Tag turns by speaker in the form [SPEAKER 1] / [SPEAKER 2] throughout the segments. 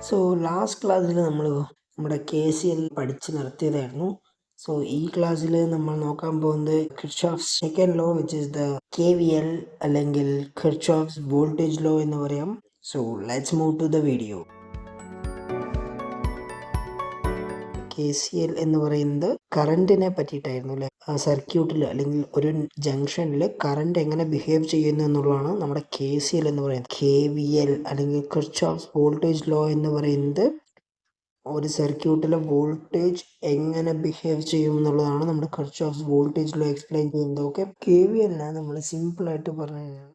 [SPEAKER 1] So last ക്ലാസ്സിൽ നമ്മൾ നമ്മുടെ KCL പഠിച്ച് നിർത്തിയതായിരുന്നു. സോ ഈ ക്ലാസ്സിൽ നമ്മൾ നോക്കാൻ പോകുന്നത് Kirchhoff's second law which is the KVL അല്ലെങ്കിൽ കിർച്ചോഫ്സ് വോൾട്ടേജ് ലോ എന്ന് പറയാം. So let's move to the video. KCL എന്ന് പറയുന്നത് കറണ്ടിനെ പറ്റിയിട്ടായിരുന്നു അല്ലെ. സർക്യൂട്ടിൽ അല്ലെങ്കിൽ ഒരു ജംഗ്ഷനിൽ കറണ്ട് എങ്ങനെ ബിഹേവ് ചെയ്യുന്നു എന്നുള്ളതാണ് നമ്മുടെ KCL എന്ന് പറയുന്നത്. KVL അല്ലെങ്കിൽ കിർച്ചോഫ്സ് വോൾട്ടേജ് ലോ എന്ന് പറയുന്നത് ഒരു സർക്യൂട്ടിലെ വോൾട്ടേജ് എങ്ങനെ ബിഹേവ് ചെയ്യും എന്നുള്ളതാണ് നമ്മുടെ കിർച്ചോഫ്സ് വോൾട്ടേജ് ലോ എക്സ്പ്ലെയിൻ ചെയ്യുന്നത്. ഓക്കെ, KVL നമ്മൾ സിമ്പിൾ ആയിട്ട് പറഞ്ഞു കഴിഞ്ഞാൽ,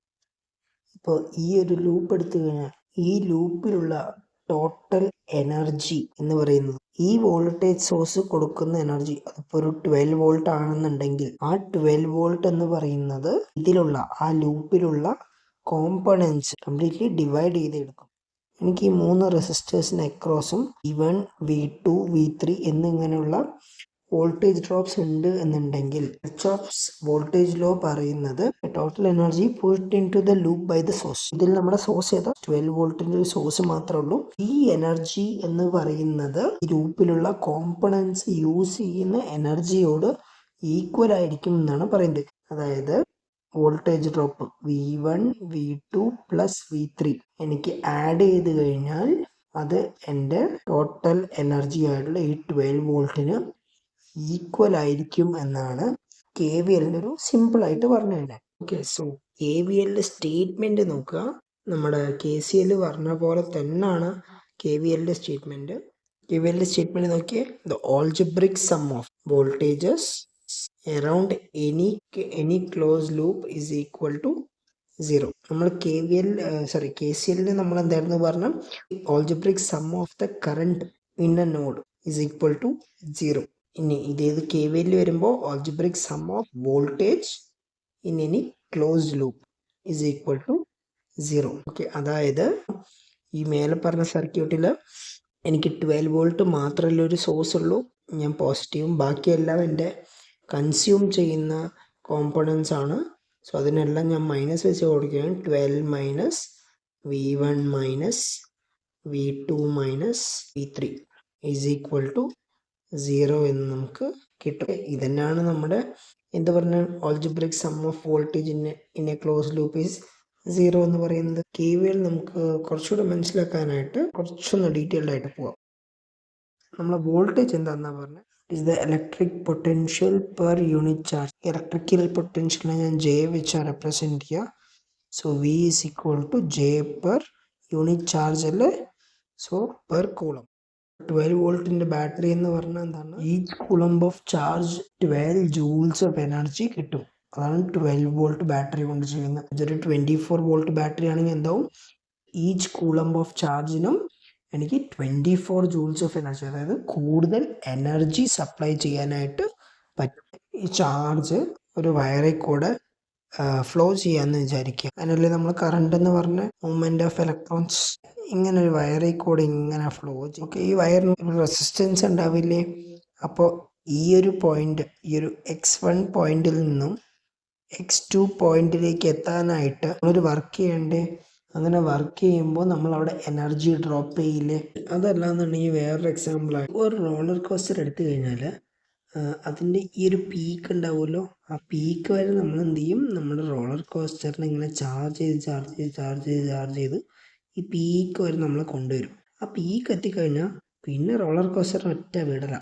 [SPEAKER 1] ഇപ്പോൾ ഈ ഒരു ലൂപ്പ് എടുത്തു കഴിഞ്ഞാൽ ഈ ലൂപ്പിലുള്ള ടോട്ടൽ എനർജി എന്ന് പറയുന്നത് ഈ വോൾട്ടേജ് സോഴ്സ് കൊടുക്കുന്ന എനർജി, അതിപ്പോൾ ഒരു 12 വോൾട്ട് ആണെന്നുണ്ടെങ്കിൽ ആ 12 വോൾട്ട് എന്ന് പറയുന്നത് ഇതിലുള്ള ആ ലൂപ്പിലുള്ള കോമ്പണൻസ് കംപ്ലീറ്റ്ലി ഡിവൈഡ് ചെയ്തെടുക്കും. എനിക്ക് ഈ 3 റെസിസ്റ്റേഴ്സിന് അക്രോസും V1, V2, V3 എന്നിങ്ങനെയുള്ള വോൾട്ടേജ് ഡ്രോപ്സ് ഉണ്ട് എന്നുണ്ടെങ്കിൽ കിർച്ചോഫ്സ് വോൾട്ടേജ് ലോ പറയുന്നത് total energy pushed into the loop by the source. ഇതിൽ നമ്മുടെ സോഴ്സ് ഏതാ? 12 വോൾട്ടിന്റെ ഒരു സോഴ്സ് മാത്രമേ ഉള്ളൂ. ഈ എനർജി എന്ന് പറയുന്നത് ഈ ലൂപ്പിലുള്ള കോമ്പണൻസ് യൂസ് ചെയ്യുന്ന എനർജിയോട് ഈക്വൽ ആയിരിക്കും എന്നാണ് പറയുന്നത്. അതായത് voltage drop V1, V2 plus V3 എനിക്ക് ആഡ് ചെയ്ത് കഴിഞ്ഞാൽ അത് എൻ്റെ ടോട്ടൽ എനർജി ആയിട്ടുള്ള ഈ 12 വോൾട്ടിന് ഈക്വൽ ആയിരിക്കും എന്നാണ് KVLന്റെ ഒരു സിമ്പിൾ ആയിട്ട് പറഞ്ഞു തന്നെ. ഓക്കെ, സോ KVLന്റെ സ്റ്റേറ്റ്മെന്റ് നോക്കുക. നമ്മുടെ KCL പറഞ്ഞ പോലെ തന്നെയാണ് KVLന്റെ സ്റ്റേറ്റ്മെന്റ്. KVLന്റെ സ്റ്റേറ്റ്മെന്റ് നോക്കിയേ, the algebraic sum of voltages around any close loop is equal to 0. നമ്മൾ KCLന് നമ്മൾ എന്തായിരുന്നു പറഞ്ഞ, algebraic sum of the current in a node is equal to 0. ഇനി ഇതേത് KVL വരുമ്പോൾ algebraic sum of voltage in any closed loop is equal to 0. Okay, അതായത് ഈ മേലെ പറഞ്ഞ സർക്യൂട്ടിൽ എനിക്ക് 12 വോൾട്ട് മാത്രമല്ല ഒരു സോഴ്സ് ഉള്ളൂ, ഞാൻ പോസിറ്റീവും ബാക്കിയെല്ലാം എൻ്റെ കൺസ്യൂം ചെയ്യുന്ന കോമ്പണൻസ് ആണ്. സോ അതിനെല്ലാം ഞാൻ മൈനസ് വെച്ച് കൊടുക്കുകയാണ്. 12 minus V1 minus V2 minus V3 is equal to 0 എന്ന് നമുക്ക് കിട്ടും. ഇതന്നെയാണ് നമ്മുടെ എന്താ പറഞ്ഞ algebraic sum of voltage in a close loop is 0 എന്ന് പറയുന്നത്. KVL നമുക്ക് കുറച്ചുകൂടെ മനസ്സിലാക്കാനായിട്ട് കുറച്ചൊന്ന് ഡീറ്റെയിൽഡ് ആയിട്ട് പോവാം. നമ്മളെ വോൾട്ടേജ് എന്താണെന്നാ പറഞ്ഞത്, is the electric potential per unit charge. Electrical പൊട്ടൻഷ്യലിനെ ഞാൻ J വെച്ചാണ് റെപ്രസെൻറ്റ് ചെയ്യുക. So V is equal to J per unit charge അല്ലേ, സോ പെർ കൂളം. 12 വോൾട്ടിന്റെ ബാറ്ററി എന്ന് പറഞ്ഞാൽ എന്താണ്, each coulomb of charge 12 joules of energy കിട്ടും. അതാണ് 12 വോൾട്ട് ബാറ്ററി കൊണ്ട് ചെയ്യുന്നത്. ഇതൊരു 24 വോൾട്ട് ബാറ്ററി ആണെങ്കിൽ എന്താവും, ഈച്ച് കൂളംബ് ഓഫ് ചാർജിനും എനിക്ക് 24 ജൂൾസ് ഓഫ് എനർജി, അതായത് കൂടുതൽ എനർജി സപ്ലൈ ചെയ്യാനായിട്ട് പറ്റും. ഈ ചാർജ് ഒരു വയറിൽ കൂടെ ഫ്ലോ ചെയ്യാന്ന് വിചാരിക്കുക. അതിനല്ലേ നമ്മൾ കറണ്ട് എന്ന് പറഞ്ഞ മൂവ്മെന്റ് ഓഫ് ഇലക്ട്രോൺസ് ഇങ്ങനെ ഒരു വയറിൽ കൂടെ ഇങ്ങനെ ഫ്ലോ ചെയ്യും. ഓക്കെ, ഈ വയറിന് റെസിസ്റ്റൻസ് ഉണ്ടാവില്ലേ. അപ്പോൾ ഈ ഒരു പോയിന്റ്, ഈ ഒരു X1 പോയിന്റിൽ നിന്നും X2 പോയിന്റിലേക്ക് എത്താനായിട്ട് നമ്മളൊരു വർക്ക് ചെയ്യണ്ടേ. അങ്ങനെ വർക്ക് ചെയ്യുമ്പോൾ നമ്മൾ അവിടെ എനർജി ഡ്രോപ്പ് ചെയ്യില്ലേ. അതല്ലാന്നുണ്ടെങ്കിൽ വേറൊരു എക്സാമ്പിളാണ്, ഒരു റോളർ കോസ്റ്റർ എടുത്തു കഴിഞ്ഞാൽ അതിൻ്റെ ഈ ഒരു പീക്ക് ഉണ്ടാവുമല്ലോ, ആ പീക്ക് വരെ നമ്മൾ എന്ത് ചെയ്യും, നമ്മുടെ റോളർ കോസ്റ്ററിനെ ഇങ്ങനെ ചാർജ് ചെയ്ത് ഈ പീക്ക് വരെ നമ്മൾ കൊണ്ടുവരും. ആ പീക്ക് എത്തിക്കഴിഞ്ഞാൽ പിന്നെ റോളർ കോസ്റ്ററിന് ഒറ്റ വിടല.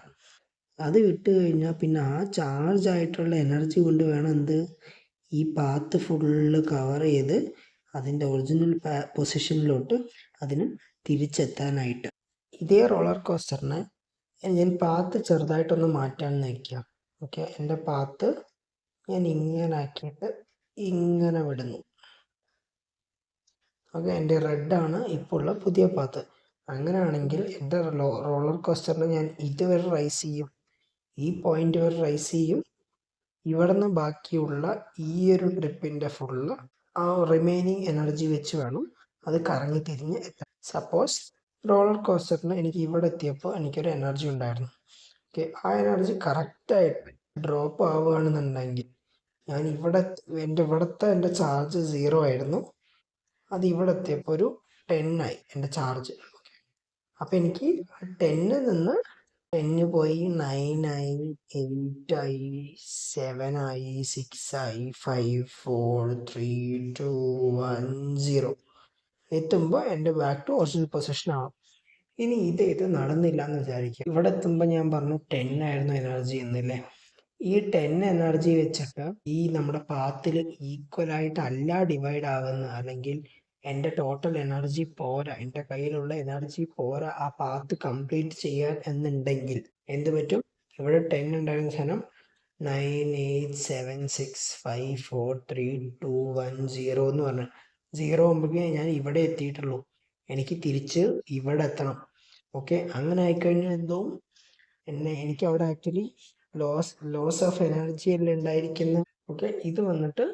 [SPEAKER 1] അത് വിട്ട് കഴിഞ്ഞാൽ പിന്നെ ആ ചാർജ് ആയിട്ടുള്ള എനർജി കൊണ്ട് വേണം എന്ത്, ഈ പാത്ത് ഫുള്ള് കവർ ചെയ്ത് അതിൻ്റെ ഒറിജിനൽ പൊസിഷനിലോട്ട് അതിന് തിരിച്ചെത്താനായിട്ട്. ഇതേ റോളർ കോസ്റ്ററിനെ ഞാൻ പാത്ത് ചെറുതായിട്ടൊന്ന് മാറ്റാമെന്ന് വയ്ക്കുക. ഓക്കെ, എൻ്റെ പാത്ത് ഞാൻ ഇങ്ങനെ ആക്കിയിട്ട് ഇങ്ങനെ വിടുന്നു. ഓക്കെ, എൻ്റെ റെഡാണ് ഇപ്പോൾ ഉള്ള പുതിയ പാത്ത്. അങ്ങനെയാണെങ്കിൽ എൻ്റെ റോളർ കോസ്റ്ററിനെ ഞാൻ ഇതുവരെ റൈസ് ചെയ്യും, ഈ പോയിന്റ് വരെ റൈസ് ചെയ്യും. ഇവിടെ നിന്ന് ബാക്കിയുള്ള ഈ ഒരു ട്രിപ്പിൻ്റെ ഫുള്ള് ആ റിമൈനിങ് എനർജി വെച്ച് വേണം അത് കറങ്ങി തിരിഞ്ഞ് എത്താൻ. സപ്പോസ് റോളർ കോസ്റ്ററിന് എനിക്ക് ഇവിടെ എത്തിയപ്പോൾ എനിക്കൊരു എനർജി ഉണ്ടായിരുന്നു. ഓക്കെ, ആ എനർജി കറക്റ്റായിട്ട് ഡ്രോപ്പ് ആവുകയാണെന്നുണ്ടെങ്കിൽ ഞാൻ എൻ്റെ ചാർജ് 0 ആയിരുന്നു, അത് ഇവിടെ എത്തിയപ്പോൾ ഒരു 10 ആയി എൻ്റെ ചാർജ്. അപ്പം എനിക്ക് 10 നിന്ന് 10 പോയി 9 ആയി 8 ആയി 7 ആയി 6 ആയി 5 4 3 2 1 0 എത്തുമ്പോൾ എൻ്റെ ബാക്ക് ടു ഒറിജിനൽ പൊസിഷൻ ആവും. ഇനി ഇത് നടന്നില്ല എന്ന് വിചാരിക്കുക. ഇവിടെ എത്തുമ്പോൾ ഞാൻ പറഞ്ഞു 10 ആയിരുന്നു എനർജി എന്നില്ലേ. ഈ 10 എനർജി വെച്ചിട്ട് ഈ നമ്മുടെ പാത്തിൽ ഈക്വൽ ആയിട്ട് അല്ല ഡിവൈഡ് ആവുന്ന, അല്ലെങ്കിൽ എൻ്റെ ടോട്ടൽ എനർജി പോരാ, എൻ്റെ കയ്യിലുള്ള എനർജി പോരാ ആ പാത്ത് കംപ്ലീറ്റ് ചെയ്യാൻ എന്നുണ്ടെങ്കിൽ എന്ത് പറ്റും? ഇവിടെ 10 ഉണ്ടായിരുന്ന സാധനം 9 8 7 6 5 4 3 2 1 0 എന്ന് പറഞ്ഞു 0 ആകുമ്പോഴേ ഞാൻ ഇവിടെ എത്തിയിട്ടുള്ളൂ. എനിക്ക് തിരിച്ച് ഇവിടെ എത്തണം. ഓക്കെ, അങ്ങനെ ആയിക്കഴിഞ്ഞാൽ എന്തോ എനിക്ക് അവിടെ ആക്ച്വലി ലോസ് ഓഫ് എനർജി അല്ലേ ഉണ്ടായിരിക്കുന്നത്. ഓക്കെ, ഇത് വന്നിട്ട്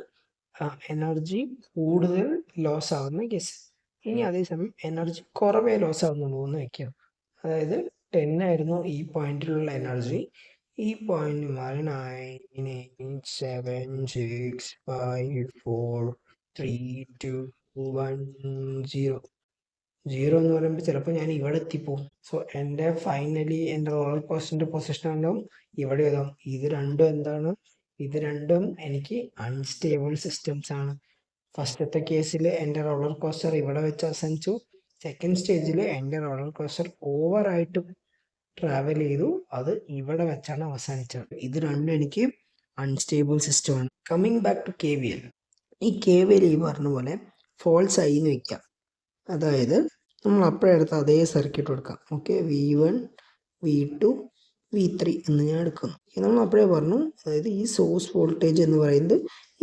[SPEAKER 1] എനർജി കൂടുതൽ ലോസ് ആവുന്ന കേസ്. ഇനി അതേസമയം എനർജി കുറവേ ലോസ് ആവുന്നുള്ളൂ എന്ന് വയ്ക്കുക. അതായത് 10 ആയിരുന്നു ഈ പോയിന്റിലുള്ള എനർജി, ഈ പോയിന്റ് മാറി 9 8 7 6 5 4 3 2 1 0 എന്ന് പറയുമ്പോൾ ചിലപ്പോൾ ഞാൻ ഇവിടെ എത്തിപ്പോവും. സോ എൻ്റെ ഫൈനലി എൻ്റെ റോളർ കോസ്റ്ററിൻ്റെ പൊസിഷൻ ഉണ്ടാവും ഇവിടെ എഴുതാം. ഇത് രണ്ടും എനിക്ക് അൺസ്റ്റേബിൾ സിസ്റ്റംസ് ആണ്. ഫസ്റ്റത്തെ കേസിൽ എൻ്റെ റോളർ കോസ്റ്റർ ഇവിടെ വെച്ച് അവസാനിച്ചു. സെക്കൻഡ് സ്റ്റേജിൽ എൻ്റെ റോളർ കോസ്റ്റർ ഓവറായിട്ട് ട്രാവൽ ചെയ്തു, അത് ഇവിടെ വെച്ചാണ് അവസാനിച്ചത്. ഇത് രണ്ടും എനിക്ക് അൺസ്റ്റേബിൾ സിസ്റ്റമാണ്. Coming back to KVL. ഈ KVL ഈ പറഞ്ഞ പോലെ ഫോൾസ് ആയി എന്ന് വെക്കാം. അതായത് നമ്മൾ അപ്പോഴെടുത്ത അതേ സർക്യൂട്ട് എടുക്കാം. ഓക്കെ, V1 V2 V3 എന്ന് ഞാൻ എടുക്കുന്നു. നമ്മൾ അപ്പോഴേ പറഞ്ഞു, അതായത് ഈ സോഴ്സ് വോൾട്ടേജ് എന്ന് പറയുന്നത്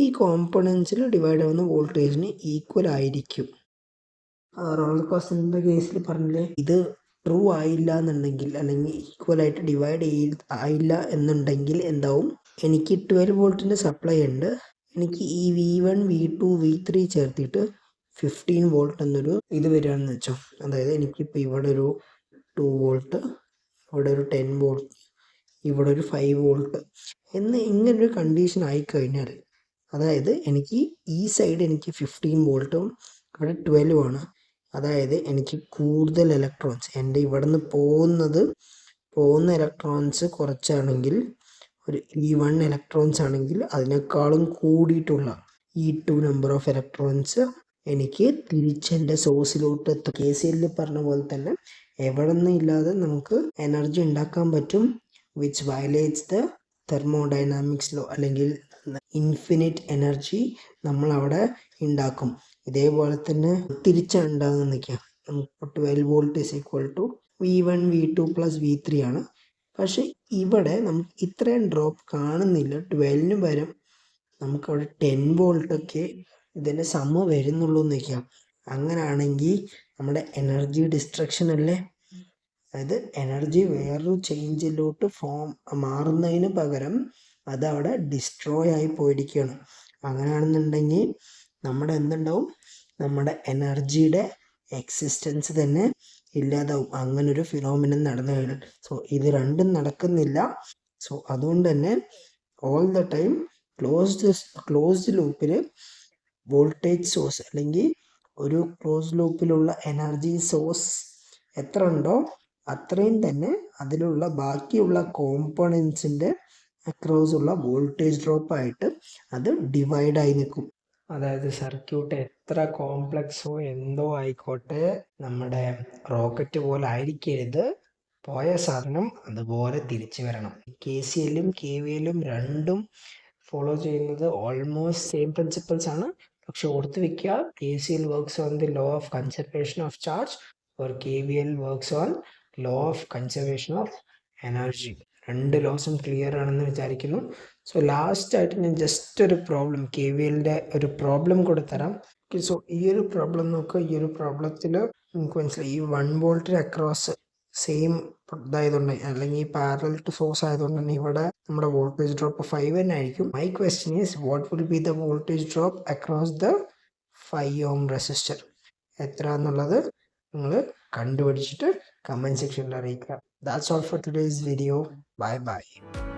[SPEAKER 1] ഈ കോമ്പണൻസിൽ ഡിവൈഡ് ആവുന്ന വോൾട്ടേജിന് ഈക്വൽ ആയിരിക്കും. റോളർ കോസ്റ്ററിൻ്റെ കേസിൽ പറഞ്ഞില്ലേ, ഇത് ട്രൂ ആയില്ല എന്നുണ്ടെങ്കിൽ, അല്ലെങ്കിൽ ഈക്വൽ ആയിട്ട് ഡിവൈഡ് ആയില്ല എന്നുണ്ടെങ്കിൽ എന്താവും? എനിക്ക് 12 വോൾട്ടിൻ്റെ സപ്ലൈ ഉണ്ട്. എനിക്ക് ഈ V1 V2 V3 ചേർത്തിട്ട് 15 വോൾട്ട് എന്നൊരു ഇത് വരികയാണെന്ന് വെച്ചോ. അതായത് എനിക്കിപ്പോൾ ഇവിടെ ഒരു 2 വോൾട്ട്, ഇവിടെ ഒരു 10 വോൾട്ട്, ഇവിടെ ഒരു 5 വോൾട്ട് ഇങ്ങനൊരു കണ്ടീഷൻ ആയിക്കഴിഞ്ഞാൽ, അതായത് എനിക്ക് ഈ സൈഡ് എനിക്ക് 15 വോൾട്ടും ഇവിടെ 12 ആണ്. അതായത് എനിക്ക് കൂടുതൽ ഇലക്ട്രോൺസ്, എൻ്റെ ഇവിടെ നിന്ന് പോകുന്ന ഇലക്ട്രോൺസ് കുറച്ചാണെങ്കിൽ, ഒരു E1 ഇലക്ട്രോൺസ് ആണെങ്കിൽ അതിനേക്കാളും കൂടിയിട്ടുള്ള E2 നമ്പർ ഓഫ് ഇലക്ട്രോൺസ് എനിക്ക് തിരിച്ചെൻ്റെ സോഴ്സിലോട്ട് എത്തും. KCL പറഞ്ഞ പോലെ തന്നെ എവിടെ നിന്നും ഇല്ലാതെ നമുക്ക് എനർജി ഉണ്ടാക്കാൻ പറ്റും, which violates the thermodynamics law, അല്ലെങ്കിൽ ഇൻഫിനിറ്റ് എനർജി നമ്മൾ അവിടെ ഉണ്ടാക്കും. ഇതേപോലെ തന്നെ തിരിച്ചാണ് ഉണ്ടാകുന്ന നിൽക്കുക. നമുക്ക് 12 volt is equal to V1 V2 plus V3 ആണ്. പക്ഷെ ഇവിടെ നമുക്ക് ഇത്രയും ഡ്രോപ്പ് കാണുന്നില്ല. 12 വരും, നമുക്കവിടെ 10 വോൾട്ടൊക്കെ ഇതിൻ്റെ സമ്മ വരുന്നുള്ളൂ എന്ന് വയ്ക്കാം. അങ്ങനെയാണെങ്കിൽ നമ്മുടെ എനർജി ഡിസ്ട്രക്ഷൻ അല്ലേ. അതായത് എനർജി വേറൊരു ചേഞ്ചിലോട്ട് മാറുന്നതിന് പകരം അതവിടെ ഡിസ്ട്രോയ് ആയി പോയിരിക്കുകയാണ്. അങ്ങനെയാണെന്നുണ്ടെങ്കിൽ നമ്മുടെ എന്തുണ്ടാവും? നമ്മുടെ എനർജിയുടെ എക്സിസ്റ്റൻസ് തന്നെ ഇല്ലാതാവും. അങ്ങനൊരു ഫിനോമിനൻ നടന്നു കഴിഞ്ഞാൽ. സോ ഇത് രണ്ടും നടക്കുന്നില്ല. സോ അതുകൊണ്ട് തന്നെ ഓൾ ദ ടൈം ക്ലോസ്ഡ് ലൂപ്പിൽ വോൾട്ടേജ് സോഴ്സ്, അല്ലെങ്കിൽ ഒരു ക്ലോസ് ലൂപ്പിലുള്ള എനർജി സോഴ്സ് എത്ര ഉണ്ടോ അത്രയും തന്നെ അതിലുള്ള ബാക്കിയുള്ള കോമ്പണൻസിൻ്റെ അക്രോസ് ഉള്ള വോൾട്ടേജ് ഡ്രോപ്പായിട്ട് അത് ഡിവൈഡായി നിൽക്കും. അതായത് സർക്യൂട്ട് എത്ര കോംപ്ലക്സോ എന്തോ ആയിക്കോട്ടെ, നമ്മുടെ റോക്കറ്റ് പോലെ ആയിരിക്കരുത്, പോയ സാധനം അതുപോലെ തിരിച്ചു വരണം. KCLും KVLും രണ്ടും ഫോളോ ചെയ്യുന്നത് ഓൾമോസ്റ്റ് സെയിം പ്രിൻസിപ്പിൾസ് ആണ്. പക്ഷെ ഓർത്ത് വെക്കുക, KCL works on the law of conservation of charge, or KVL works on law of conservation of energy. രണ്ട് ലോസും ക്ലിയർ ആണെന്ന് വിചാരിക്കുന്നു. സോ ലാസ്റ്റ് ആയിട്ട് ഞാൻ ജസ്റ്റ് ഒരു പ്രോബ്ലം, KVLൻ്റെ ഒരു പ്രോബ്ലം കൂടെ തരാം. സോ ഈ ഒരു പ്രോബ്ലം നോക്കുക. ഈ ഒരു പ്രോബ്ലത്തിൽ നമുക്ക് മനസ്സിലായി, ഈ 1 വോൾട്ടിന് അക്രോസ് സെയിം ഇതായതുകൊണ്ട്, അല്ലെങ്കിൽ പാരലൽ ടു സോഴ്സ് ആയതുകൊണ്ട് തന്നെ ഇവിടെ നമ്മുടെ വോൾട്ടേജ് ഡ്രോപ്പ് 5 തന്നെ ആയിരിക്കും. My question is, what will be the voltage drop across the 5 ohm resistor? എത്ര എന്നുള്ളത് നിങ്ങൾ കണ്ടുപിടിച്ചിട്ട് കമൻറ്റ് സെക്ഷനിൽ അറിയിക്കുക. That's all for today's video. Bye bye.